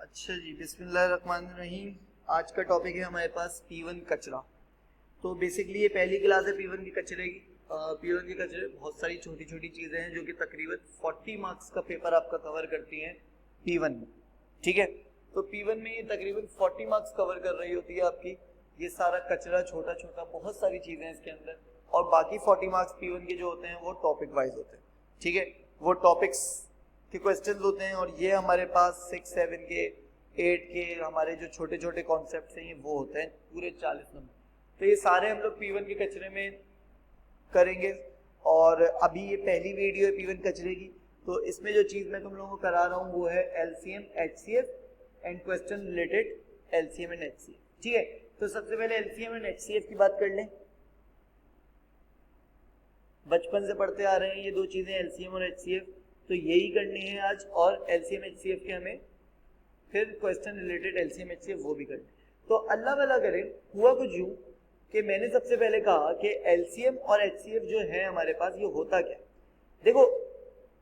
अच्छा जी, बिस्मिल्लाहिर्रहमानिर्रहीम। आज का टॉपिक है हमारे पास P1 कचरा। तो बेसिकली ये पहली क्लास है P1 की कचरे की। P1 के कचरे बहुत सारी छोटी छोटी चीज़ें हैं जो कि तकरीबन 40 मार्क्स का पेपर आपका कवर करती हैं P1 में। ठीक है, तो P1 में ये तकरीबन 40 मार्क्स कवर कर रही होती है आपकी ये सारा कचरा, छोटा छोटा बहुत सारी चीज़ें हैं इसके अंदर। और बाकी 40 मार्क्स P1 के जो होते हैं वो टॉपिक वाइज होते हैं। ठीक है, वो टॉपिक्स के क्वेश्चंस होते हैं और ये हमारे पास 6, 7 के 8 के हमारे जो छोटे छोटे कॉन्सेप्ट्स हैं ये वो होते हैं पूरे 40 नंबर। तो ये सारे हम लोग P1 के कचरे में करेंगे। और अभी ये पहली वीडियो है P1 कचरे की, तो इसमें जो चीज़ मैं तुम लोगों को करा रहा हूँ वो है LCM HCF and question related LCM and HCF। ठीक है, तो सबसे पहले LCM एंड HCF की बात कर लें। बचपन से पढ़ते आ रहे हैं ये दो चीज़ें LCM और HCF, तो यही करनी है आज। और LCM HCF के हमें फिर क्वेश्चन रिलेटेड LCM HCF वो भी करनी। तो अल्लाह भला करे, हुआ कुछ यूं कि मैंने सबसे पहले कहा कि LCM और HCF जो है हमारे पास ये होता क्या। देखो,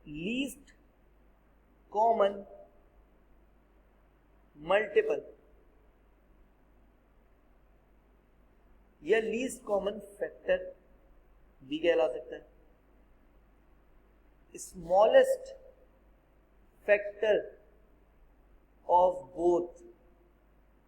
लीस्ट कॉमन मल्टीपल या लीस्ट कॉमन फैक्टर भी कहला सकता है, स्मॉलेस्ट फैक्टर ऑफ बोथ,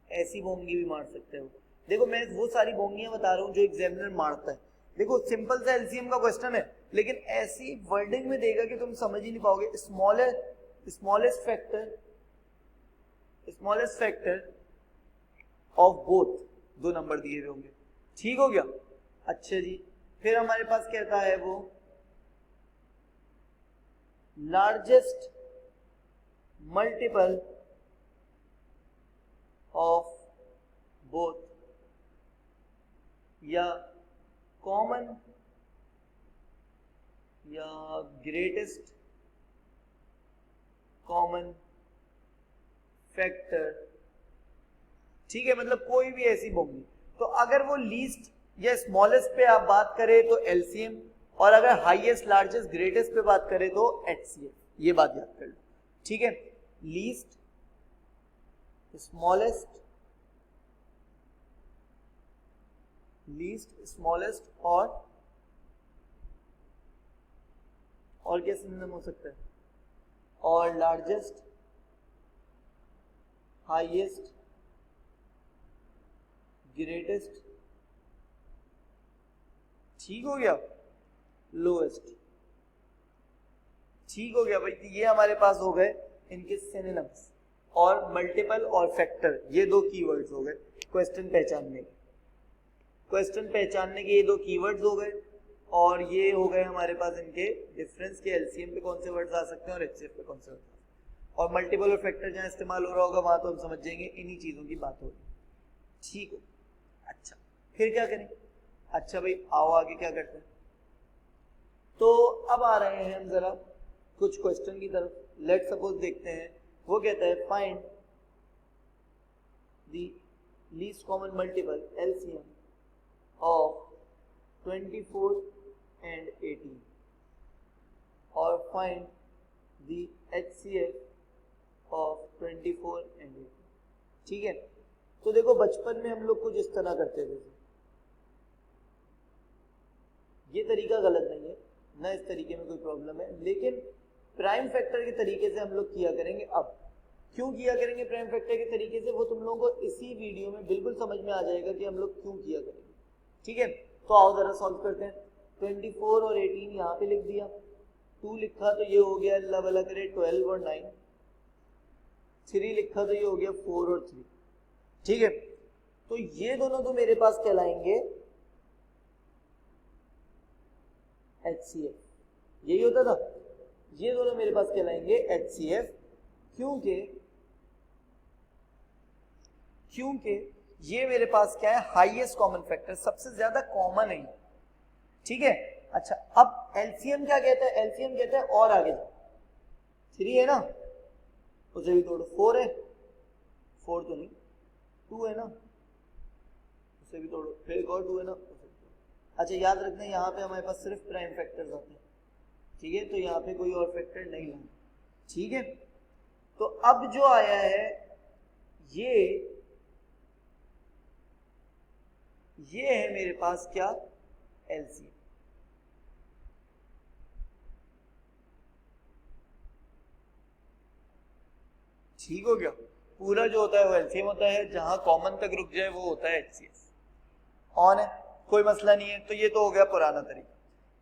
ऐसी बोंगी भी मार सकते हो। देखो, मैं वो सारी बोंगियां बता रहा हूं जो एग्जामिनर मारता है। देखो, सिंपल सा एलसीएम का क्वेश्चन है लेकिन ऐसी वर्डिंग में देगा कि तुम समझ ही नहीं पाओगे। स्मॉलेस्ट फैक्टर ऑफ बोथ, दो नंबर दिए हुए होंगे। ठीक हो गया। अच्छा जी, फिर हमारे पास कहता है वो लार्जेस्ट मल्टीपल ऑफ बोथ या कॉमन या ग्रेटेस्ट कॉमन फैक्टर। ठीक है, मतलब कोई भी ऐसी बोंगी। तो अगर वो लीस्ट या स्मॉलेस्ट पे आप बात करें तो एलसीएम, और अगर हाईएस्ट लार्जेस्ट ग्रेटेस्ट पे बात करें तो एचसीएफ। ये बात याद कर लो। ठीक है, लीस्ट स्मॉलेस्ट और क्या सिनोनिम हो सकता है, और लार्जेस्ट, हाईएस्ट, ग्रेटेस्ट। ठीक हो गया, लोएस्ट। ठीक हो गया भाई, ये हमारे पास हो गए इनके सिनोनिम्स। और मल्टीपल और फैक्टर ये दो कीवर्ड्स हो गए क्वेश्चन पहचानने के। क्वेश्चन पहचानने के ये दो कीवर्ड्स हो गए और ये हो गए हमारे पास इनके डिफरेंस के एलसीएम पे कौन से वर्ड्स आ सकते हैं और एचसीएफ पे कौन से वर्ड्स आ सकते हैं। और मल्टीपल और फैक्टर जहां इस्तेमाल हो रहा होगा वहां तो हम समझ जाएंगे इन्हीं चीजों की बात होगी। ठीक हो। अच्छा, फिर क्या करें। अच्छा भाई, आओ आगे क्या करते हैं। तो अब आ रहे हैं हम जरा कुछ क्वेश्चन की तरफ। लेट सपोज देखते हैं, वो कहता है find the least common multiple LCM of 24 and 18 और find the HCF of 24 and 18। ठीक है, तो देखो बचपन में हम लोग कुछ इस तरह करते थे। ये तरीका गलत नहीं है ना, इस तरीके में कोई प्रॉब्लम है, लेकिन प्राइम फैक्टर के तरीके से हम लोग किया करेंगे। अब क्यों किया करेंगे प्राइम फैक्टर के तरीके से, वो तुम लोगों को इसी वीडियो में बिल्कुल समझ में आ जाएगा कि हम लोग क्यों किया करेंगे। ठीक है, तो आओ जरा सॉल्व करते हैं। 24 और 18 यहाँ पे लिख दिया, 2 लिखा तो ये हो गया अल्लाह भला करे 12 और 9, 3 लिखा तो ये हो गया 4 और 3। ठीक है, तो ये दोनों तो मेरे पास कहलाएंगे HCF। यही होता था, ये दोनों मेरे पास कहलाएंगे HCF क्योंकि ये मेरे पास क्या है, हाईएस्ट कॉमन फैक्टर, सबसे ज्यादा कॉमन है। ठीक है। अच्छा, अब एलसीएम क्या कहता है, एलसीएम कहता है और आगे जाओ, 3 है ना, उसे भी तोड़ो, 4 है, 4 तो नहीं, 2 है ना, उसे भी तोड़ो, फिर एक और 2 है ना, उसे भी तोड़ो। अच्छा, याद रखना यहाँ पे हमारे पास सिर्फ प्राइम फैक्टर्स आते हैं। ठीक है, तो यहाँ पे कोई और फैक्टर नहीं लाना। ठीक है, तो अब जो आया है ये है मेरे पास क्या, एलसीएम। ठीक हो गया। पूरा जो होता है वो एलसीएम होता है, जहां कॉमन तक रुक जाए वो होता है एचसीएफ। ऑन है, कोई मसला नहीं है। तो ये तो हो गया पुराना तरीका।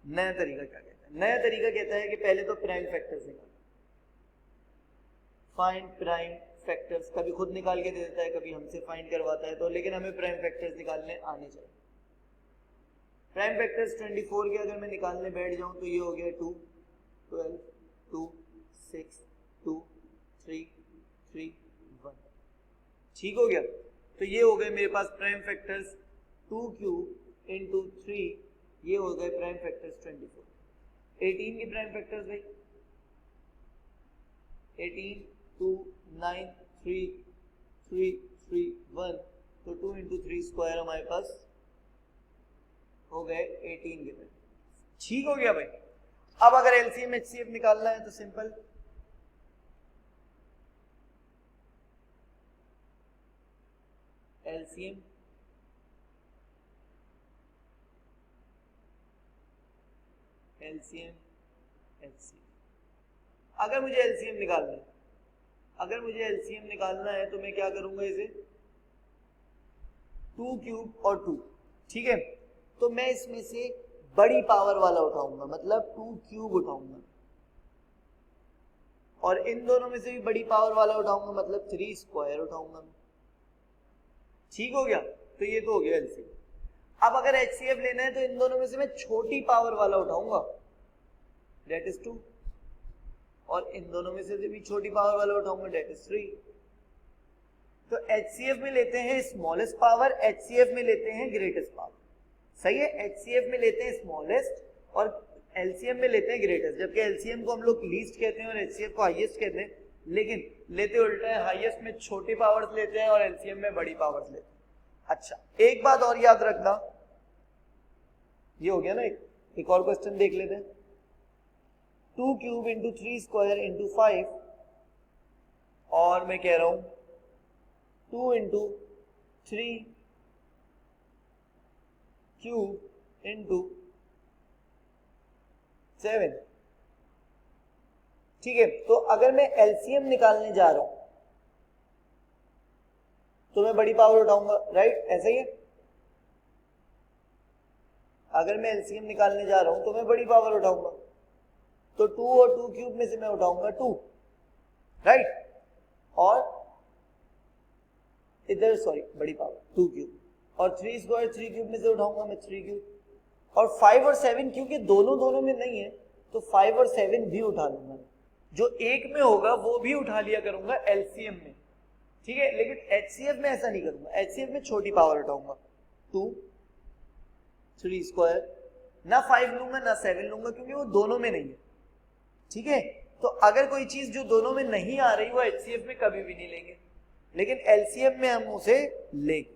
नया तरीका क्या कहता है? नया तरीका कहता है कि पहले तो प्राइम फैक्टर्स निकाल, फाइंड प्राइम फैक्टर्स। कभी खुद निकाल के दे देता है, कभी हमसे फाइंड करवाता है, तो लेकिन हमें प्राइम फैक्टर्स निकालने आने चाहिए। प्राइम फैक्टर्स 24 के अगर मैं निकालने बैठ जाऊं तो ये हो गया 2, 12, 2, 6, 2, 3, 3, 1। ठीक हो गया। तो ये हो गए मेरे पास प्राइम फैक्टर्स 2 क्यूब इंटू 3, ये हो गए प्राइम फैक्टर्स 24। 18 के प्राइम फैक्टर्स भाई 18, 2, 9, 3, 3, 3, 1, तो 2 इंटू 3 स्क्वायर हमारे पास हो गए 18 के प्राइम। ठीक हो गया भाई। अब अगर एलसीएम एचसीएफ निकालना है तो सिंपल, एलसीएम एलसीएम एचसीएफ। अगर मुझे एलसीएम निकालना है तो मैं क्या करूंगा, इसे 2 क्यूब और 2, ठीक है। तो मैं इसमें से बड़ी पावर वाला उठाऊंगा, मतलब 2 क्यूब उठाऊंगा, और इन दोनों में से भी बड़ी पावर वाला उठाऊंगा, मतलब 3 स्क्वायर उठाऊंगा। ठीक हो गया। तो ये तो हो गया एलसीएम। अब अगर एचसीएफ लेना है तो इन दोनों में से मैं छोटी पावर वाला उठाऊंगा, दैट इज 2, और इन दोनों में से भी छोटी पावर वाला उठाऊंगा, दैट इज 3। तो एचसीएफ में लेते हैं स्मॉलेस्ट पावर, एचसीएफ में लेते हैं ग्रेटेस्ट पावर। सही है। एचसीएफ में लेते हैं स्मॉलेस्ट और एलसीएम में लेते हैं ग्रेटेस्ट, जबकि एलसीएम को हम लोग लीस्ट कहते हैं और एचसीएफ को हाईएस्ट कहते हैं, लेकिन लेते उल्टा है, हाईएस्ट में छोटी पावर्स लेते हैं और एलसीएम में बड़ी पावर्स लेते हैं। अच्छा, एक बात और याद रखना, ये हो गया ना। एक और क्वेश्चन देख लेते हैं। 2 क्यूब इंटू 3 स्क्वायर इंटू 5, और मैं कह रहा हूं 2 इंटू 3 क्यूब इंटू 7। ठीक है। तो अगर मैं एलसीएम निकालने जा रहा हूं तो मैं बड़ी पावर उठाऊंगा, राइट, ऐसा ही है। अगर मैं एलसीएम निकालने जा रहा हूं तो मैं बड़ी पावर उठाऊंगा, तो 2 और 2 क्यूब में से मैं उठाऊंगा 2, राइट, और इधर सॉरी बड़ी पावर 2 क्यूब, और 3 स्क्वायर 3 क्यूब में से उठाऊंगा मैं 3 क्यूब, और 5 और 7 क्योंकि दोनों में नहीं है तो 5 और 7 भी उठा लूंगा। जो एक में होगा वो भी उठा लिया करूंगा एलसीएम में, ठीक है। लेकिन एचसीएफ में ऐसा नहीं करूंगा, एचसीएफ में छोटी पावर उठाऊंगा, 2, 3 स्क्वायर, ना 5 लूंगा ना 7 लूंगा, क्योंकि वो दोनों में नहीं है, ठीक है। तो अगर कोई चीज जो दोनों में नहीं आ रही वो एचसीएफ में कभी भी नहीं लेंगे, लेकिन एलसीएम में हम उसे लेंगे।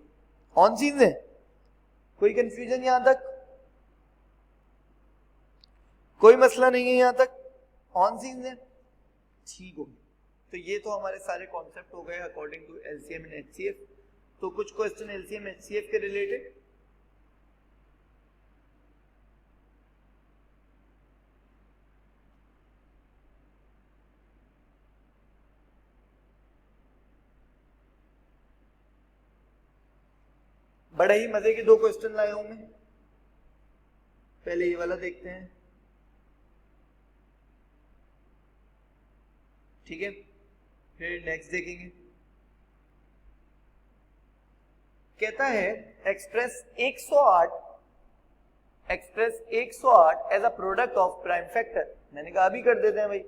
ऑन चीज है, कोई कंफ्यूजन यहां तक? कोई मसला नहीं है यहां तक? ऑन चीज है, ठीक हो। तो ये तो हमारे सारे कॉन्सेप्ट हो गए according to LCM and HCF. तो कुछ क्वेश्चन एलसीएम एचसीएफ के रिलेटेड। बड़े ही मजे के 2 क्वेश्चन लाया हूं मैं। पहले ये वाला देखते हैं, ठीक है, फिर नेक्स्ट देखेंगे। कहता है express 108 as a product of prime factor. मैंने कहा अभी कर देते हैं भाई,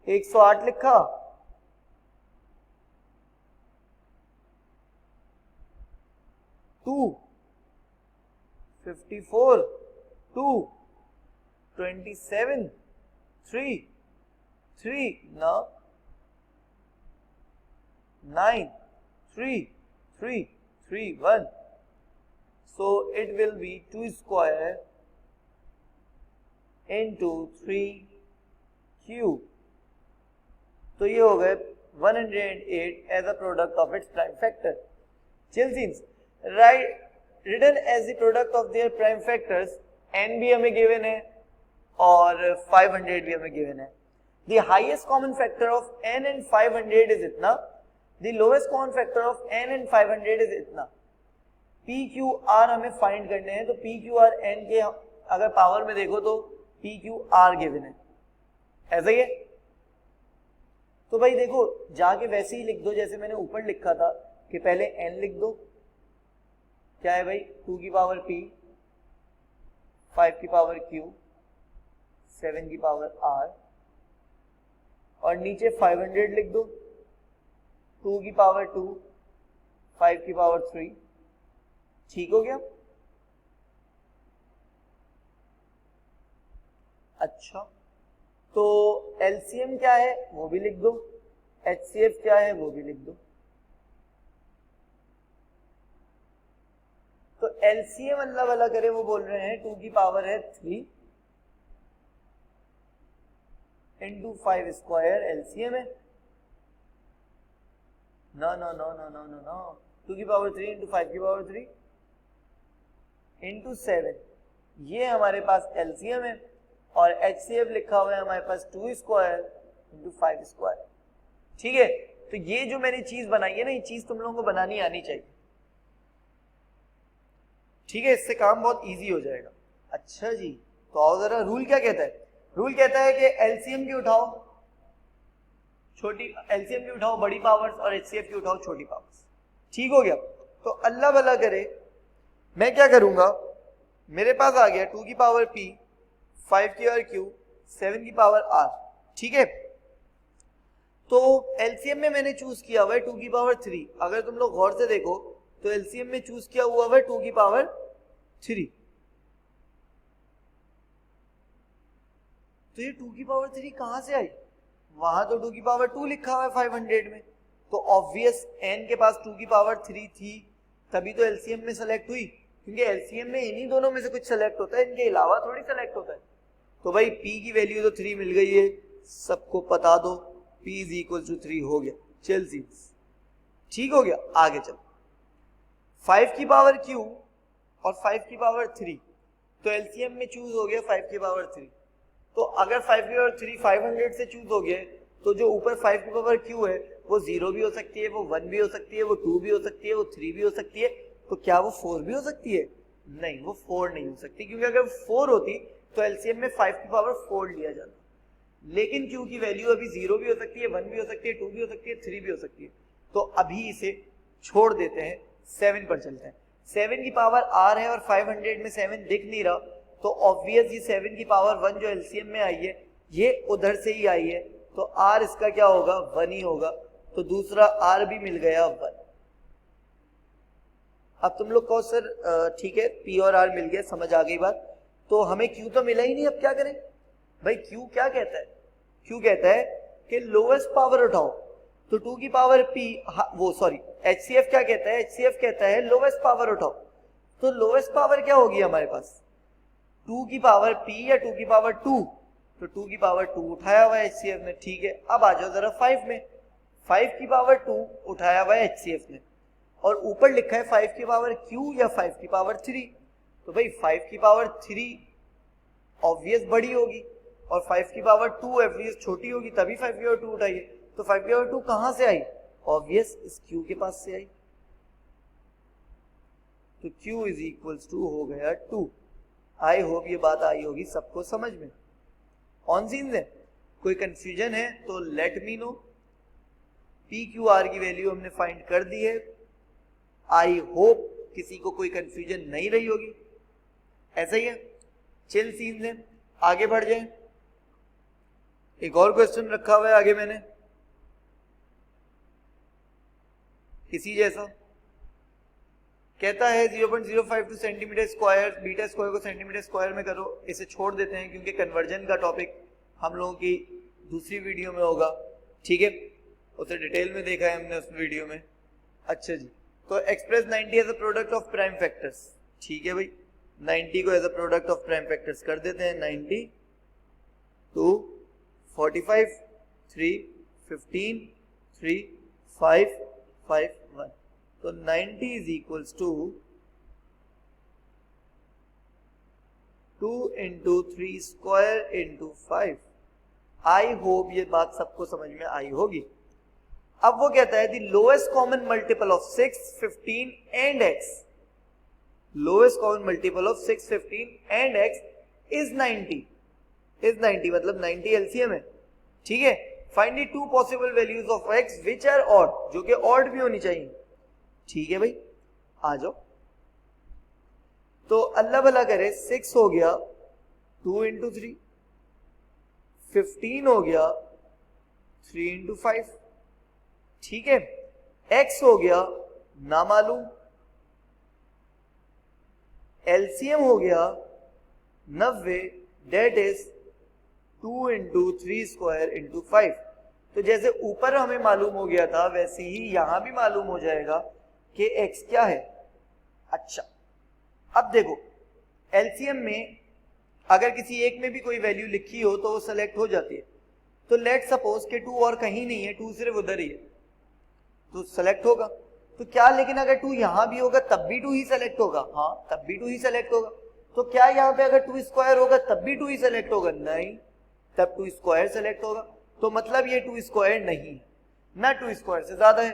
108 लिखा, टू 54, 2 27, 3 ना 9 3 3 3 1, so it will be 2 square into 3 cube। तो ये हो गए 108 as a product of its prime factor. Chelsea, written as the product of their prime factors, n भी हमें given है और 500 भी हमें given है. The highest common factor of n and 500 is इतना, the lowest common factor of n and 500 is इतना. P Q R हमें फाइंड करने हैं, तो P Q R n के अगर पावर में देखो तो P Q R गिवन है, ऐसा ही है. तो भाई देखो जाके वैसे ही लिख दो जैसे मैंने ऊपर लिखा था कि पहले n लिख दो, क्या है भाई 2 की पावर P, 5 की पावर Q, 7 की पावर R, और नीचे 500 लिख दो, 2 की पावर 2, 5 की पावर 3. ठीक हो गया. अच्छा, तो LCM क्या है वो भी लिख दो, HCF क्या है वो भी लिख दो. तो LCM अल्लाह वाला करे वो बोल रहे हैं 2 की पावर है 3 इंटू 5 स्क्वायर LCM है. ना ना ना ना ना ना ना 2 की पावर 3 इंटू 5 की पावर 3 इंटू 7, ये हमारे पास LCM है. और HCF लिखा हुआ है हमारे पास 2 स्क्वायर इंटू 5 स्क्वायर. ठीक है, तो ये जो मैंने चीज बनाई है ना, ये चीज तुम लोगों को बनानी आनी चाहिए. ठीक है, इससे काम बहुत इजी हो जाएगा. अच्छा जी, तो आओ जरा, रूल क्या कहता है? रूल कहता है कि LCM की उठाओ छोटी, LCM की उठाओ बड़ी पावर्स और HCF की उठाओ छोटी पावर्स. ठीक हो गया. तो अल्लाह भला करे मैं क्या करूंगा, मेरे पास आ गया 2 की पावर P, 5 की पावर Q, 7 की पावर R. ठीक है, तो LCM में मैंने चूज किया हुआ है 2 की पावर 3. अगर तुम लोग गौर से देखो तो LCM में चूज किया हुआ है 2 की पावर 3. तो ये 2 की पावर 3 कहां से आई? वहां तो 2 की पावर 2 लिखा हुआ है 500 में, तो ऑब्वियस n के पास 2 की पावर 3 थी, तभी तो LCM में सेलेक्ट हुई. क्योंकि LCM में इन्हीं दोनों में से कुछ सेलेक्ट होता है, इनके अलावा थोड़ी सेलेक्ट होता है. तो भाई P की वैल्यू तो 3 मिल गई है, सबको बता दो P इज इक्वल टू 3 हो गया. चल ठीक हो गया. आगे चलो, 5 की पावर Q और 5 की पावर 3, तो LCM में चूज हो गया 5 की पावर 3. तो अगर 5 की पावर 3 500 से चूज हो गया, तो जो ऊपर 5 की पावर Q है वो 0 भी हो सकती है, वो 1 भी हो सकती है, वो 2 भी हो सकती है, वो 3 भी हो सकती है. तो क्या वो 4 भी हो सकती है? नहीं, वो 4 नहीं हो सकती, क्योंकि अगर 4 होती तो LCM में 5 की पावर 4 लिया जाता. लेकिन Q की वैल्यू अभी 0 भी हो सकती है, 1 भी हो सकती है, 2 भी हो सकती है, 3 भी हो सकती है. तो अभी इसे छोड़ देते हैं, 7 पर चलते हैं. 7 की पावर R है और 500 में 7 दिख नहीं रहा, तो ऑब्वियस ये 7 की पावर 1 जो LCM में आई है ये उधर से ही आई है, तो R इसका क्या होगा? 1 ही होगा. तो दूसरा R भी मिल गया 1. अब तुम लोग कहो सर ठीक है P और R मिल गया, समझ आ गई बात, तो हमें Q तो मिला ही नहीं, अब क्या करें? भाई Q क्या कहता है? Q कहता है कि लोएस्ट पावर उठाओ, तो 2 की पावर P, वो सॉरी HCF क्या कहता है? HCF कहता है लोएस्ट पावर उठाओ. तो लोएस्ट पावर क्या होगी हमारे पास? 2 की पावर P या 2 की पावर 2, तो 2 की पावर 2 उठाया हुआ है HCF ने. ठीक है, अब आ जाओ जरा 5 में. 5 की पावर 2 उठाया हुआ है HCF ने, और ऊपर लिखा है 5 की पावर Q या 5 की पावर 3. तो भाई 5 की पावर 3 ऑब्वियस बड़ी होगी और 5 की पावर 2 ऑब्वियस छोटी होगी, तभी 5 की पावर 2 उठाइए. तो 5 की पावर 2 कहां से आई? ऑब्वियस इस Q के पास से आई. तो Q इज इक्वल्स टू हो गया 2. आई होप ये बात आई होगी सबको समझ में. ऑन सीन है, कोई कंफ्यूजन है तो लेट मी नो. PQR की वैल्यू हमने फाइंड कर दी है. आई होप किसी को कोई कंफ्यूजन नहीं रही होगी. ऐसा ही है, चिल सीन है, आगे बढ़ जाए. एक और क्वेश्चन रखा हुआ है आगे मैंने, इसी जैसा. कहता है 0.052 सेंटीमीटर स्क्वायर, बीटा स्क्वायर को सेंटीमीटर स्क्वायर में करो. इसे छोड़ देते हैं क्योंकि कन्वर्जन का टॉपिक हम लोगों की दूसरी वीडियो में होगा. ठीक है, उसे डिटेल में देखा है हमने उस वीडियो में. अच्छा जी, तो express 90 as a product of prime factors. ठीक है भाई, 90 को as a product of prime factors कर देते हैं. 90 2 45 3 15 3 5 5 1, तो 90 is equals to 2 into 3 square into 5। I hope ये बात सबको समझ में आई होगी। अब वो कहता है the lowest common multiple of 6 15 and x, lowest common multiple of 6 15 and x is 90, is 90 मतलब 90 एलसीएम है, ठीक है। Find the two possible values of x which are odd, जो कि ऑड भी होनी चाहिए, ठीक है भाई। आ जाओ, तो अल्लाह भला करे 6 हो गया 2 इंटू 3, 15 हो गया 3 इंटू 5, ठीक है। x हो गया ना मालूम, एलसीएम हो गया 90, that is 2 into 3 square into 5। तो जैसे ऊपर हमें मालूम हो गया था वैसे ही यहां भी मालूम हो जाएगा कि x क्या है। अच्छा, अब देखो एलसीएम में अगर किसी एक में भी कोई वैल्यू लिखी हो तो वो सेलेक्ट हो जाती है। तो लेट सपोज कि 2 और कहीं नहीं है, 2 सिर्फ उधर ही है, तो सेलेक्ट होगा। तो क्या, लेकिन अगर 2 यहां भी होगा तब भी 2 ही सेलेक्ट होगा? हाँ, तब भी 2 ही सेलेक्ट होगा। तो क्या यहाँ पे अगर 2 स्क्वायर होगा तब भी 2 ही सेलेक्ट होगा? नहीं, तब 2 स्क्वायर सेलेक्ट होगा। तो मतलब ये 2 स्क्वायर नहीं है, ना 2 स्क्वायर से ज्यादा है।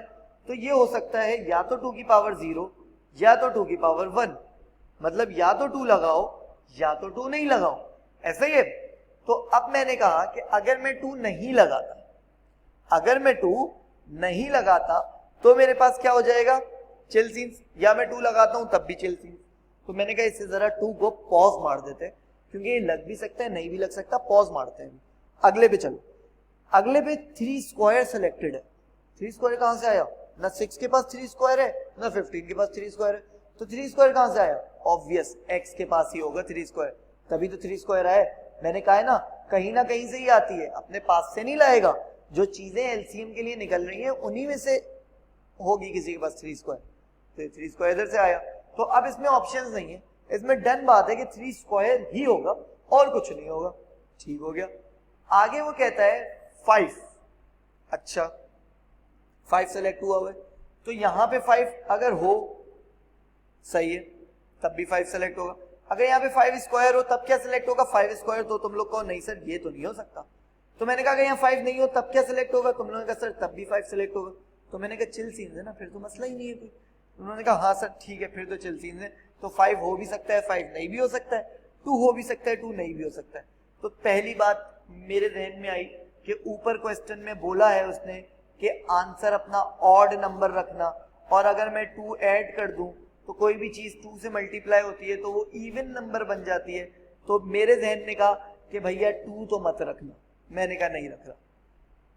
तो ये हो सकता है या तो 2 की पावर 0 या तो 2 की पावर 1, मतलब या तो 2 लगाओ या तो 2 नहीं लगाओ, ऐसा ही है। तो अब मैंने कहा कि अगर मैं 2 नहीं लगाता, अगर मैं 2 नहीं लगाता तो मेरे पास क्या हो जाएगा? Chill scenes. या मैं 2 लगाता हूं तब भी चिल सीन्स। तो मैंने कहा इससे जरा 2 को पॉज मार देते हैं, क्योंकि ये लग भी सकता है नहीं भी लग सकता, पॉज मारते हैं। अगले पे चलो, अगले पे 3 स्क्वायर सेलेक्टेड है। 3 स्क्वायर कहां से आया? ना 6 के पास 3 स्क्वायर है ना 15 के पास 3 स्क्वायर है, तो 3 स्क्वायर कहां से आया? ऑब्वियस x के पास ही होगा 3 स्क्वायर, तभी तो 3 स्क्वायर आया। मैंने कहा है ना कहीं से ही आती है, अपने पास से नहीं लाएगा। जो चीजें एलसीएम के लिए निकल रही हैं उन्हीं में से होगी किसी के पास 3 स्क्वायर, तो 3 स्क्वायर इधर से आया। तो अब इसमें ऑप्शंस नहीं है, इसमें डन बात है कि 3 स्क्वायर ही होगा और कुछ नहीं होगा, ठीक हो गया। आगे वो कहता है 5, अच्छा 5 सेलेक्ट हुआ है, तो यहां पे 5 अगर हो सही है तब भी 5 सेलेक्ट होगा। अगर यहाँ पे 5 स्क्वायर हो तब क्या सेलेक्ट होगा? 5 स्क्वायर। तो तुम लोग कहो नहीं सर ये तो नहीं हो सकता। तो मैंने कहा अगर यहाँ 5 नहीं हो तब क्या सेलेक्ट होगा? तुम लोगों ने कहा सर तब भी 5 सेलेक्ट होगा। तो मैंने कहा चिल सीन्स है ना, फिर तो मसला ही नहीं है कोई। उन्होंने कहा हाँ सर ठीक है, फिर तो चिल सीन्स है। तो 5 हो भी सकता है, 5 नहीं भी हो सकता है, 2 हो भी सकता है, 2 नहीं भी हो सकता है। तो पहली बात मेरे जहन में आई कि ऊपर क्वेश्चन में बोला है उसने कि आंसर अपना ऑड नंबर रखना, और अगर मैं 2 ऐड कर दूं तो कोई भी चीज 2 से मल्टीप्लाई होती है तो वो इवन नंबर बन जाती है। तो मेरे जहन ने कहा कि भैया 2 तो मत रखना, मैंने कहा नहीं रख रहा।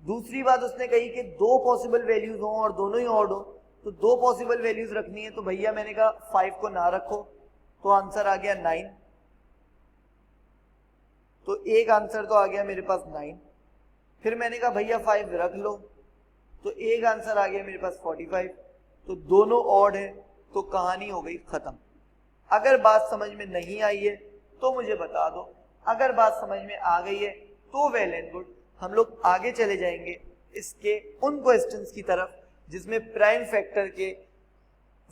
दूसरी बात उसने कही कि 2 पॉसिबल वैल्यूज हो और दोनों ही ऑड हो, तो 2 पॉसिबल वैल्यूज रखनी है। तो भैया मैंने कहा 5 को ना रखो, तो आंसर आ गया 9। तो एक आंसर तो आ गया मेरे पास 9। फिर मैंने कहा भैया 5 रख लो, तो एक आंसर आ गया मेरे पास 45। तो दोनों ऑड है, तो कहानी हो गई खत्म। अगर बात समझ में नहीं आई है तो मुझे बता दो, अगर बात समझ में आ गई है तो वेल एंड गुड। हम लोग आगे चले जाएंगे इसके उन क्वेश्चंस की तरफ जिसमें प्राइम फैक्टर के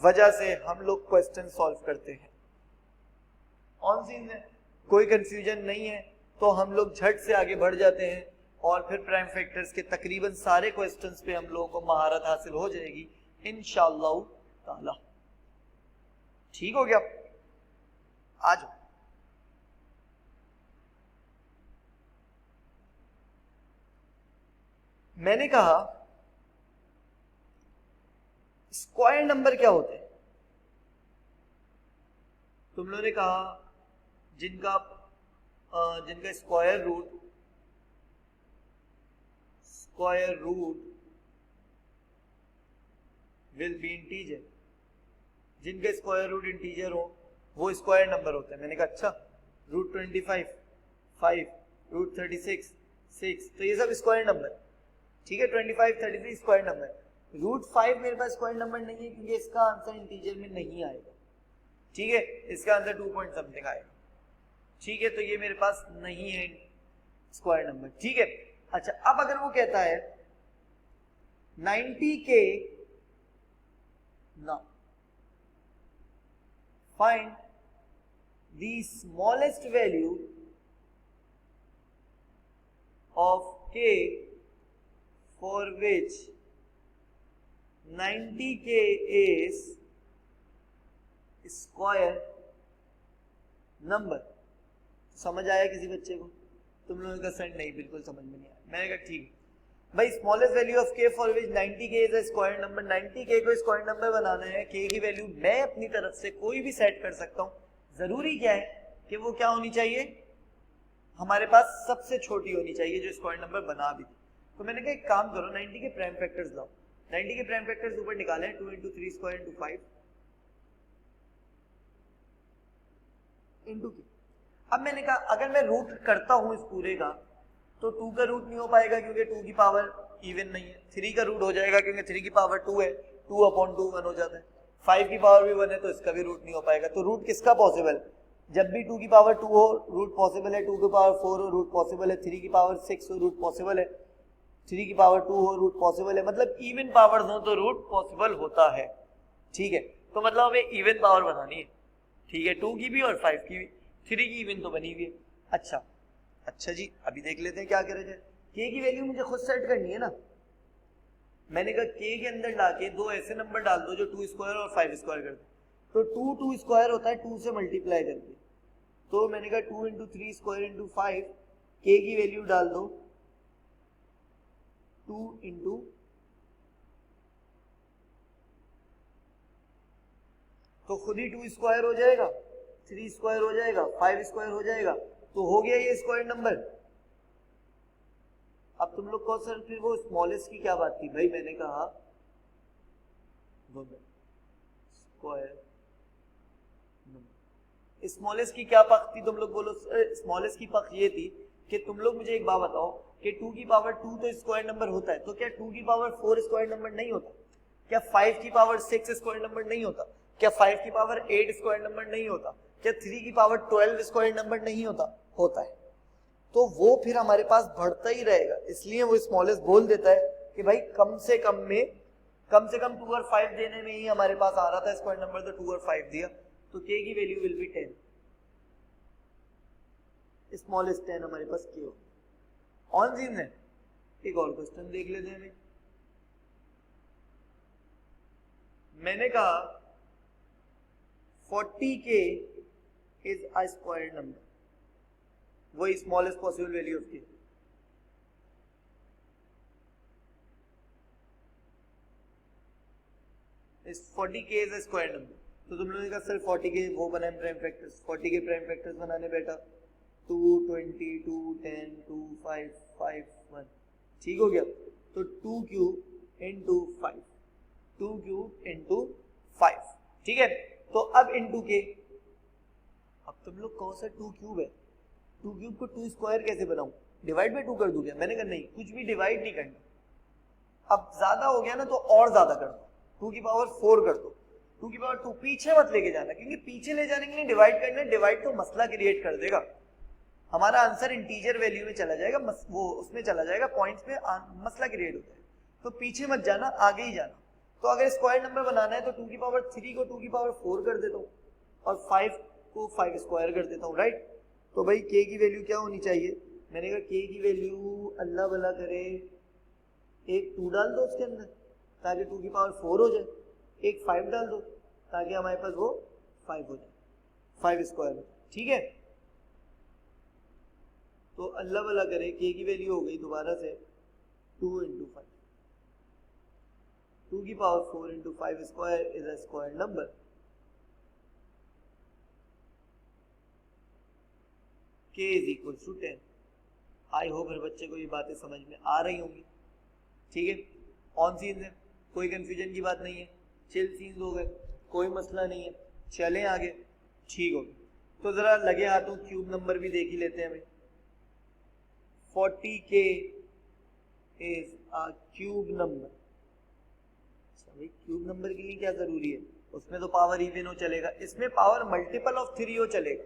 वजह से हम लोग क्वेश्चन सॉल्व करते हैं। ऑन सीन है, कोई कंफ्यूजन नहीं है, तो हम लोग झट से आगे बढ़ जाते हैं और फिर प्राइम फैक्टर्स के तकरीबन सारे क्वेश्चंस पे हम लोगों को महारत हासिल हो जाएगी इंशाअल्लाह ताला। ठीक हो गया? आ जाओ। मैंने कहा स्क्वायर नंबर क्या होते हैं? तुम लोगों ने कहा जिनका square root will be integer, जिनके स्क्वायर रूट इंटीजर हो वो स्क्वायर नंबर होते हैं। मैंने कहा अच्छा रूट 25 5 रूट 36 6, तो ये सब स्क्वायर नंबर, ठीक है। 25 33 स्क्वायर नंबर। रूट 5 मेरे पास स्क्वायर नंबर नहीं है क्योंकि इसका आंसर इंटीजर में नहीं आएगा, ठीक है, इसका आंसर 2 पॉइंट समथिंग आएगा, ठीक है। तो ये मेरे पास नहीं है स्क्वायर नंबर, ठीक है। अच्छा, अब अगर वो कहता है 90k. Now find the smallest value of k for which 90k is square number. समझ आया किसी बच्चे को? तुम लोगों का सर नहीं, बिल्कुल समझ में नहीं आया. मैंने कहा ठीक भाई, smallest value of k for which 90k is a square number. 90k को स्क्वायर नंबर बनाना है. k की वैल्यू मैं अपनी तरफ से कोई भी सेट कर सकता हूं. जरूरी क्या है कि वो क्या होनी चाहिए, हमारे पास सबसे छोटी होनी चाहिए जो स्क्वायर नंबर बना भी थी. तो मैंने कहा एक काम करो, 90 के प्राइम फैक्टर्स लाओ. 90 के प्राइम फैक्टर्स ऊपर निकाले, 2 इंटू 3 स्क्वायर इंटू 5 इंटू की. अब मैंने कहा अगर मैं रूट करता हूं इस पूरे का तो 2 का रूट नहीं हो पाएगा क्योंकि 2 की पावर इवन नहीं है. 3 का रूट हो जाएगा क्योंकि 3 की पावर 2 है, 2 अपॉन 2 1 हो जाता है. 5 की पावर भी 1 है तो इसका भी रूट नहीं हो पाएगा. तो रूट किसका पॉसिबल? जब भी 2 की पावर 2 हो रूट पॉसिबल है, 2 की पावर 4 हो रूट पॉसिबल है, 3 की पावर 6 हो रूट पॉसिबल है, 3 की पावर 2 हो रूट पॉसिबल है. मतलब इवन पावर्स हो तो रूट पॉसिबल होता है. ठीक है, तो मतलब हमें इवन पावर बनानी है. ठीक है, 2 की भी और 5 की भी. 3 की इवन तो बनी हुई है. अच्छा जी, अभी देख लेते हैं क्या करे जाए. k की वैल्यू मुझे खुद सेट करनी है ना. मैंने कहा k के अंदर लाके दो ऐसे नंबर डाल दो जो 2 स्क्वायर और 5 स्क्वायर कर दो. तो 2 स्क्वायर होता है 2 से मल्टीप्लाई करके. तो मैंने कहा 2 इंटू 3 स्क्वायर इंटू 5, k की वैल्यू डाल दो 2 इंटू, तो खुद ही 2 स्क्वायर हो जाएगा, 3 स्क्वायर हो जाएगा, 5 स्क्वायर हो जाएगा. तो हो गया ये स्क्वायर नंबर. अब तुम लोग कहो सर फिर वो स्मॉलेस्ट की क्या बात थी? भाई मैंने कहा स्क्वायर नंबर, स्मॉलेस्ट की क्या पक्ष थी? तुम लोग बोलो स्मॉलेस्ट की पक्ष ये थी कि तुम लोग मुझे एक बात बताओ कि 2 की पावर 2 तो स्क्वायर नंबर होता है, तो क्या 2 की पावर 4 स्क्वायर नंबर नहीं होता? क्या 5 की पावर 6 स्क्वायर नंबर नहीं होता? क्या 5 की पावर 8 स्क्वायर नंबर नहीं होता? क्या 3 की पावर 12 स्क्वायर नंबर नहीं होता? होता है. तो वो फिर हमारे पास बढ़ता ही रहेगा. इसलिए वो स्मॉलेस्ट बोल देता है कि भाई कम से कम 2 और 5 देने में ही हमारे पास आ रहा था स्क्वायर नंबर, तो 2 और 5 दिया, तो k की वैल्यू विल बी 10. स्मॉलेस्ट 10 हमारे पास k हो. ऑन जीन है. एक और क्वेश्चन देख लेते हैं. मैंने कहा 40k is a square number. वही smallest possible value of k. इस 40k is a square number. तो तुम लोगों का सर 40k वो बनाए prime factors. 40k prime factors बनाने बेटा 2 20 2 10 2 5 5 1. ठीक हो गया. तो 2 क्यूब इंटू 5, 2 क्यूब इंटू 5. ठीक है, तो अब इंटू के. अब तुम लोग कौन सा 2 क्यूब है, 2 क्यूब को 2 स्क्वायर कैसे बनाऊं? डिवाइड बाय 2 कर दूं क्या? मैंने कहा नहीं, कुछ भी डिवाइड नहीं करना. अब ज्यादा हो गया ना तो और ज्यादा कर दो, 2 की पावर 4 कर दो. 2 की पावर 2 पीछे मत लेके जाना, क्योंकि पीछे ले जाने के लिए डिवाइड करना है. डिवाइड तो मसला क्रिएट कर देगा. हमारा आंसर इंटीजर वैल्यू में चला जाएगा, वो उसमें चला जाएगा, पॉइंट्स में मसला क्रिएट होता है. तो पीछे मत जाना, आगे ही जाना. तो अगर स्क्वायर नंबर बनाना है तो 2 की पावर 3 को 2 की पावर 4 कर देता हूँ और 5 को 5 स्क्वायर कर देता हूँ. राइट. तो भाई k की वैल्यू क्या होनी चाहिए? मैंने कहा k की वैल्यू अल्लाह भला करे एक 2 डाल दो उसके अंदर ताकि 2 की पावर 4 हो जाए, एक 5 डाल दो ताकि हमारे पास वो 5 हो जाए, 5 स्क्वायर. ठीक है, तो अल्लाह भला करे k की वैल्यू हो गई दोबारा से 2 इंटू 5. 2 की power 4 into 5 square is a square number. k is equal to 10. I hope हर बच्चे को ये बातें समझ में आ रही होंगी. ठीक है, ऑन सीन्स है, कोई कंफ्यूजन की बात नहीं है. चिल सीन्स हो गए, कोई मसला नहीं है. चलें आगे. ठीक हो गया. तो जरा लगे हाथों क्यूब नंबर भी देख ही लेते हैं. भाई 40k is a cube number. भाई क्यूब नंबर के लिए क्या जरूरी है? उसमें तो पावर इवन हो चलेगा, इसमें पावर मल्टीपल ऑफ 3 हो चलेगा,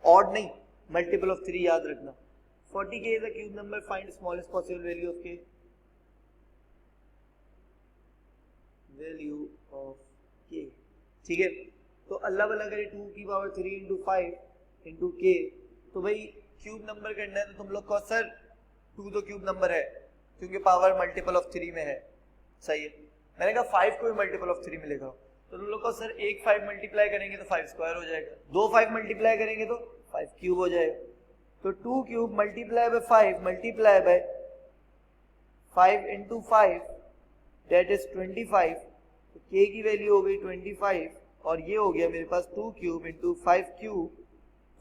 ऑड नहीं, मल्टीपल ऑफ 3 याद रखना. 40k is a cube number. Find smallest possible value of k. Value of k। ठीक है, तो अल्लाह भला करे 2 की पावर 3 इंटू 5 इंटू k, तो भाई क्यूब नंबर करना है तो तुम लोग को सर 2 तो क्यूब नंबर है क्योंकि पावर मल्टीपल ऑफ 3 में है, सही है। मैंने कहा 5 को भी मल्टीपल ऑफ 3 मिलेगा, तो तुम लोग को सर एक 5 मल्टीप्लाई करेंगे तो 5 स्क्वायर हो जाएगा, 2 5 मल्टीप्लाई करेंगे तो 5 क्यूब हो जाएगा। तो 2 cube multiply by 5 multiply by 5 into 5 that is 25, तो k की वैल्यू हो गई 25 और ये हो गया मेरे पास 2 क्यूब इंटू 5 क्यूब,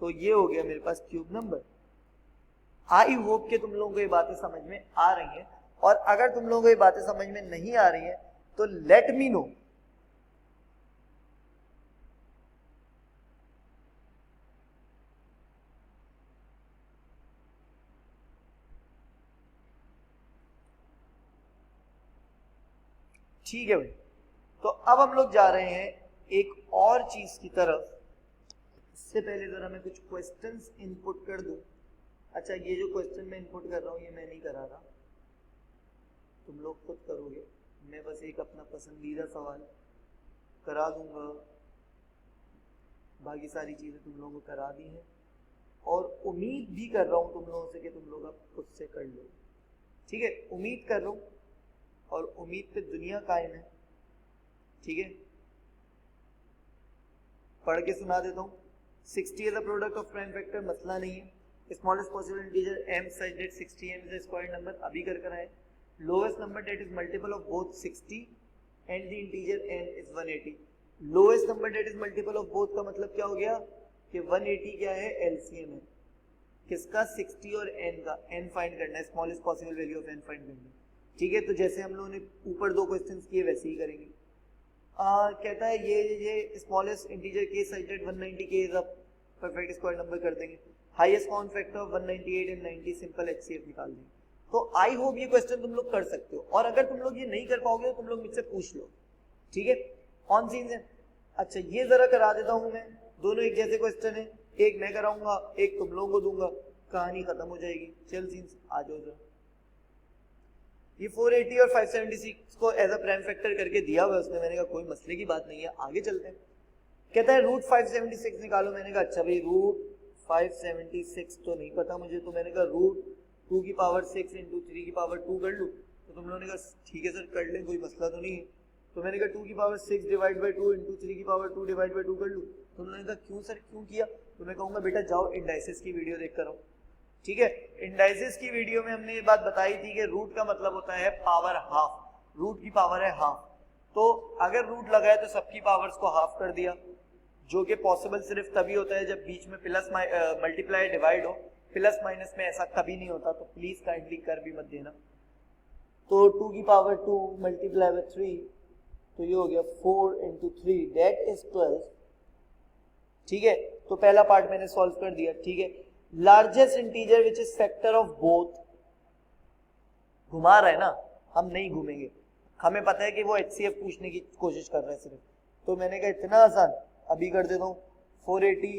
तो ये हो गया मेरे पास क्यूब नंबर। आई होप कि तुम लोगों को ये बातें समझ में आ रही हैं, और अगर तुम लोगों को ये बातें समझ में नहीं आ रही हैं तो लेट मी नो। ठीक है भाई, तो अब हम लोग जा रहे हैं एक और चीज की तरफ। इससे पहले जरा मैं कुछ क्वेश्चंस इनपुट कर दूं। अच्छा, ये जो क्वेश्चन मैं इनपुट कर रहा हूं ये मैं नहीं करा रहा, तुम लोग खुद करोगे। मैं बस एक अपना पसंदीदा सवाल करा दूंगा, बाकी सारी चीजें तुम लोगों को करा दी हैं, और उम्मीद भी कर रहा हूं तुम लोगों से कि तुम लोग अब खुद से कर लो। ठीक है, उम्मीद कर रहा हूं, और उम्मीद पे दुनिया कायम है। ठीक है, पढ़ के सुना देता हूँ। 60 is the product of prime factor, मसला नहीं है। Smallest possible integer m such that 60m is a square number, अभी कर कर आए। Lowest number that is multiple of both 60 and the integer n is 180। Lowest number that is multiple of both का मतलब क्या हो गया कि 180 क्या है, LCM है किसका, 60 और n का। n फाइंड करना है, smallest possible value of n find करना है। ठीक है, तो जैसे हम लोगों ने ऊपर 2 क्वेश्चंस किए वैसे ही करेंगे। कहता है ये smallest integer k such that 190k is a perfect square number कर देंगे। Highest common factor of 198 and 90 simple HCF निकाल देंगे। तो आई होप ये क्वेश्चन तुम लोग कर सकते हो, और अगर तुम लोग ये नहीं कर पाओगे तो तुम लोग मुझसे पूछ लो। ठीक है, ऑन सीन है। अच्छा, ये जरा करा देता हूं मैं, दोनों एक जैसे क्वेश्चन है, एक मैं कराऊंगा एक तुम लोगों को दूंगा, कहानी खत्म हो जाएगी। चल सीन्स आ जाओ जरा। ये 480 और 576 को एज अ प्राइम फैक्टर करके दिया हुआ है उसने, मैंने कहा कोई मसले की बात नहीं है, आगे चलते हैं। कहता है रूट 576 निकालो। मैंने कहा अच्छा भाई रूट 576 तो नहीं पता मुझे, तो मैंने कहा रूट 2 की पावर 6 इंटू 3 की पावर 2 कर लूँ। तो तुम लोगों ने कहा ठीक है सर कर लें, कोई मसला तो नहीं है। तो मैंने कहा 2 की पावर 6 डिवाइड बाई 2 इंटू 3 की पावर 2 डिवाइड बाई 2 कर लूँ। तो उन्होंने कहा क्यों सर क्यों किया, तो मैं कहूँगा बेटा जाओ इंडाइसिस की वीडियो देख कर आओ। ठीक है, इंडाइसिस की वीडियो में हमने ये बात बताई थी कि रूट का मतलब होता है पावर हाफ, रूट की पावर है हाफ। तो अगर रूट लगाए तो सबकी पावर्स को हाफ कर दिया, जो कि पॉसिबल सिर्फ तभी होता है जब बीच में प्लस मल्टीप्लाई डिवाइड हो। प्लस माइनस में ऐसा कभी नहीं होता, तो प्लीज काइंडली कर भी मत देना। तो 2 की पावर 2 मल्टीप्लाई बाय 3, तो ये हो गया 4 इंटू 3 दैट इज 12। ठीक है, तो पहला पार्ट मैंने सॉल्व कर दिया। ठीक है, largest integer which is factor of both, घुमा रहा है ना, हम नहीं घूमेंगे, हमें पता है कि वो HCF पूछने की कोशिश कर रहा है सिर्फ। तो मैंने कहा इतना आसान, अभी कर देता हूँ। 480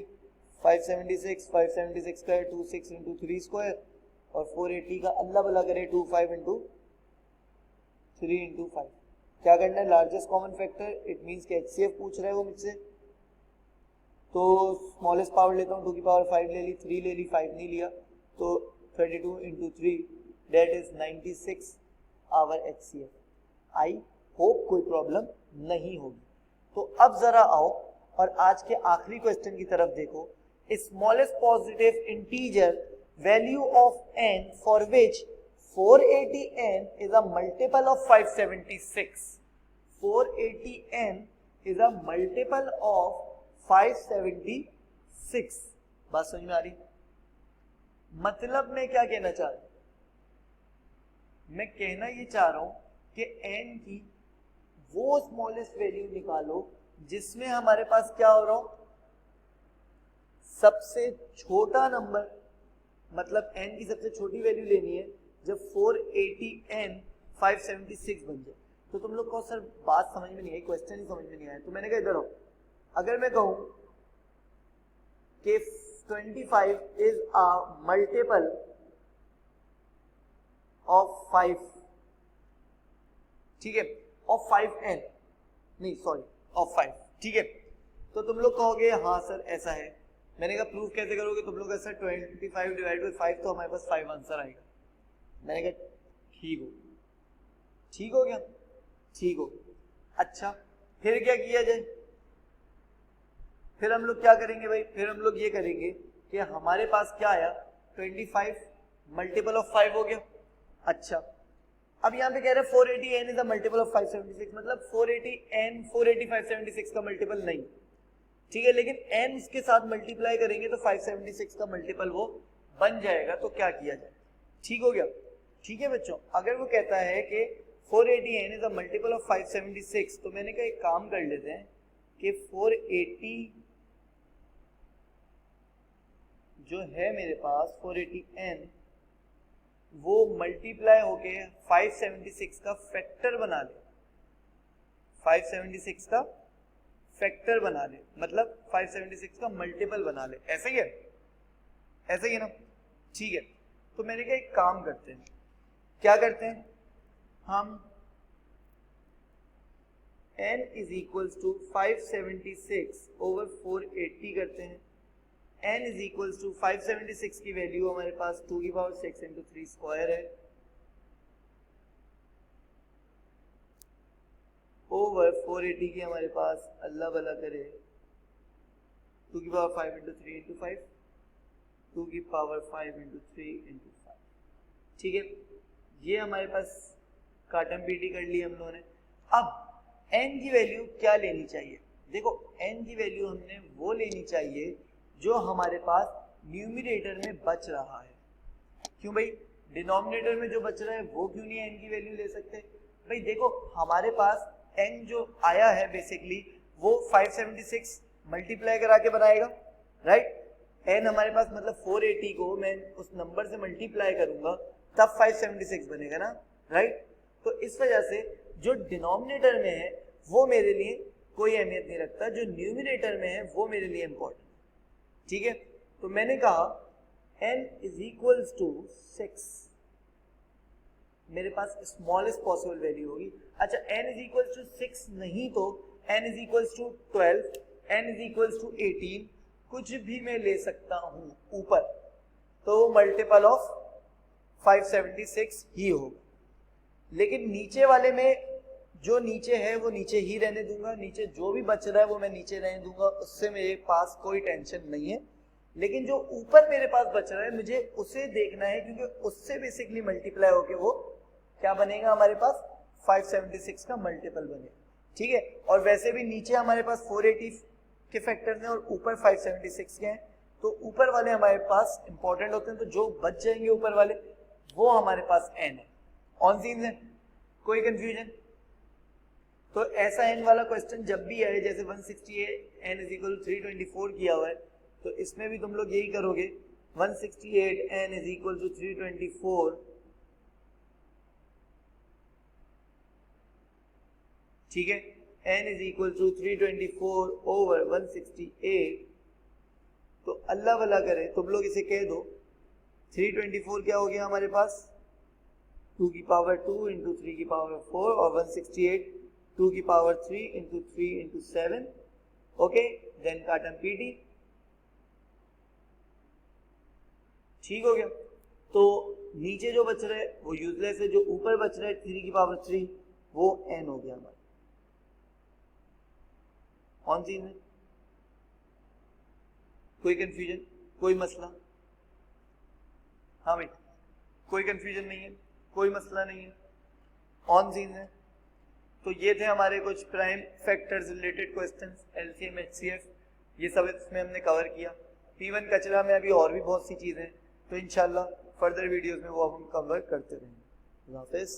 576 स्क्वायर 26 इंटू 3 स्क्वायर, और 480 का अल्लाह भला करे 25 इंटू 3 इंटू 5। क्या करना है, largest common factor, it means कि HCF पूछ रहा है वो मुझसे। तो स्मॉलेस्ट पावर लेता हूँ, 2 की पावर 5 ले ली, 3 ले ली, 5 नहीं लिया, तो 32 into 3 that is 96 our HCF। I hope कोई प्रॉब्लम नहीं होगी। तो अब जरा आओ और आज के आखिरी क्वेश्चन की तरफ देखो। Smallest positive integer value of n for which 480n is a multiple of 576। 480n is a multiple of 576। बात समझ में आ रही? मतलब मैं क्या कहना चाह रहा हूं, मैं कहना ये चाह रहा हूं कि n की वो स्मॉलेस्ट वैल्यू निकालो जिसमें हमारे पास क्या हो रहा हो, सबसे छोटा नंबर, मतलब n की सबसे छोटी वैल्यू लेनी है जब 480n 576 बन जाए। तो तुम लोग को सर बात समझ में नहीं आई, क्वेश्चन ही समझ में नहीं आया, तो मैंने कहा इधर आओ। अगर मैं कहूं कि 25 इज अ मल्टीपल ऑफ 5, ठीक है, ऑफ 5n, नहीं सॉरी ऑफ 5, ठीक है। तो तुम लोग कहोगे हाँ सर ऐसा है, मैंने कहा प्रूफ कैसे करोगे, तुम लोग ऐसा 25 डिवाइड बाई 5 तो हमारे पास 5 आंसर आएगा। मैंने कहा ठीक हो, ठीक हो गया, ठीक हो। अच्छा फिर क्या किया जाए, फिर हम लोग क्या करेंगे भाई, फिर हम लोग ये करेंगे कि हमारे पास क्या आया 25 मल्टीपल ऑफ 5 हो गया। अच्छा अब यहाँ पे कह रहे हैं 480n is the multiple of 576, मतलब 480n 480 576 का मल्टीपल नहीं, ठीक है, लेकिन n इसके साथ मल्टीप्लाई करेंगे तो 576 का मल्टीपल वो बन जाएगा। तो क्या किया जाए, ठीक हो गया, ठीक है बच्चों। अगर वो कहता है कि 480n is the multiple of 576, तो मैंने कहा एक काम कर लेते हैं कि 480 जो है मेरे पास 480n वो मल्टीप्लाई होके 576 का फैक्टर बना ले, 576 का फैक्टर बना ले, मतलब 576 का मल्टीपल बना ले, ऐसा ही है, ऐसा ही है ना, ठीक है। तो मैंने कहा एक काम करते हैं, क्या करते हैं हम n is equals to 576 over 480 करते हैं। n इज इक्वल्स टू 576 की वैल्यू हमारे पास 2 की पावर 6 इंटू 3 स्क्वायर है, ओवर 480 की हमारे पास अल्लाह भला करे 2 की पावर 5 इंटू 3 इंटू 5, 2 की पावर 5 इंटू 3 इंटू 5, ठीक है। ये हमारे पास काटम पीटी कर ली हम लोगों ने। अब n की वैल्यू क्या लेनी चाहिए, देखो n की वैल्यू हमने वो लेनी चाहिए जो हमारे पास न्यूमरेटर में बच रहा है। क्यों भाई, डिनोमिनेटर में जो बच रहा है वो क्यों नहीं n की वैल्यू ले सकते भाई। देखो हमारे पास n जो आया है बेसिकली वो 576 मल्टीप्लाई करा के बनाएगा, राइट। n हमारे पास मतलब 480 को मैं उस नंबर से मल्टीप्लाई करूंगा तब 576 बनेगा ना, राइट। तो इस वजह से जो डिनोमिनेटर में है वो मेरे लिए कोई अहमियत नहीं रखता, जो न्यूमरेटर में है वो मेरे लिए इंपॉर्टेंट, ठीक है। तो मैंने कहा n इज इक्वल्स टू 6, मेरे पास स्मॉलेस्ट पॉसिबल वैल्यू होगी। अच्छा n इज इक्वल्स टू 6 नहीं तो n is equals to 12, n is equals to 18, कुछ भी मैं ले सकता हूं ऊपर, तो मल्टीपल ऑफ 576 ही होगा। लेकिन नीचे वाले में जो नीचे है वो नीचे ही रहने दूंगा, नीचे जो भी बच रहा है वो मैं नीचे रहने दूंगा, उससे मेरे पास कोई टेंशन नहीं है। लेकिन जो ऊपर मेरे पास बच रहा है मुझे उसे देखना है, क्योंकि उससे बेसिकली मल्टीप्लाई होके वो क्या बनेगा हमारे पास 576 का मल्टीपल बनेगा, ठीक है। और वैसे भी नीचे हमारे पास 480 के फैक्टर्स हैं और ऊपर 576 के हैं, तो ऊपर वाले हमारे पास इंपॉर्टेंट होते हैं, तो जो बच जाएंगे ऊपर वाले वो हमारे पास n है। ऑन सीन है, कोई कंफ्यूजन। तो ऐसा n वाला क्वेश्चन जब भी आए, जैसे 168 n इज इक्वल 324 किया हुआ है, तो इसमें भी तुम लोग यही करोगे 168 n इज इक्वल टू 324, ठीक है, n is equal to 324 over 168। तो अल्लाह भला करे तुम लोग इसे कह दो 324 क्या हो गया हमारे पास 2 की पावर 2 इंटू 3 की पावर 4 और 168 2 की power 3 into 3 into 7, okay, then काटम पीटी, ठीक हो गया। तो नीचे जो बच रहा है वो यूजलेस है, जो ऊपर बच रहा है 3 की पावर 3 वो n हो गया हमारा। ऑन सीन है, कोई कंफ्यूजन, कोई मसला? हाँ भाई, कोई कंफ्यूजन नहीं है, कोई मसला नहीं है, ऑन सीन है। तो ये थे हमारे कुछ prime factors related questions, LCM HCF, ये सब इसमें हमने कवर किया। P1 कचरा में अभी और भी बहुत सी चीजें हैं, तो इंशाल्लाह फर्दर वीडियोस में वो हम कवर करते रहेंगे। अल्लाह हाफिज़।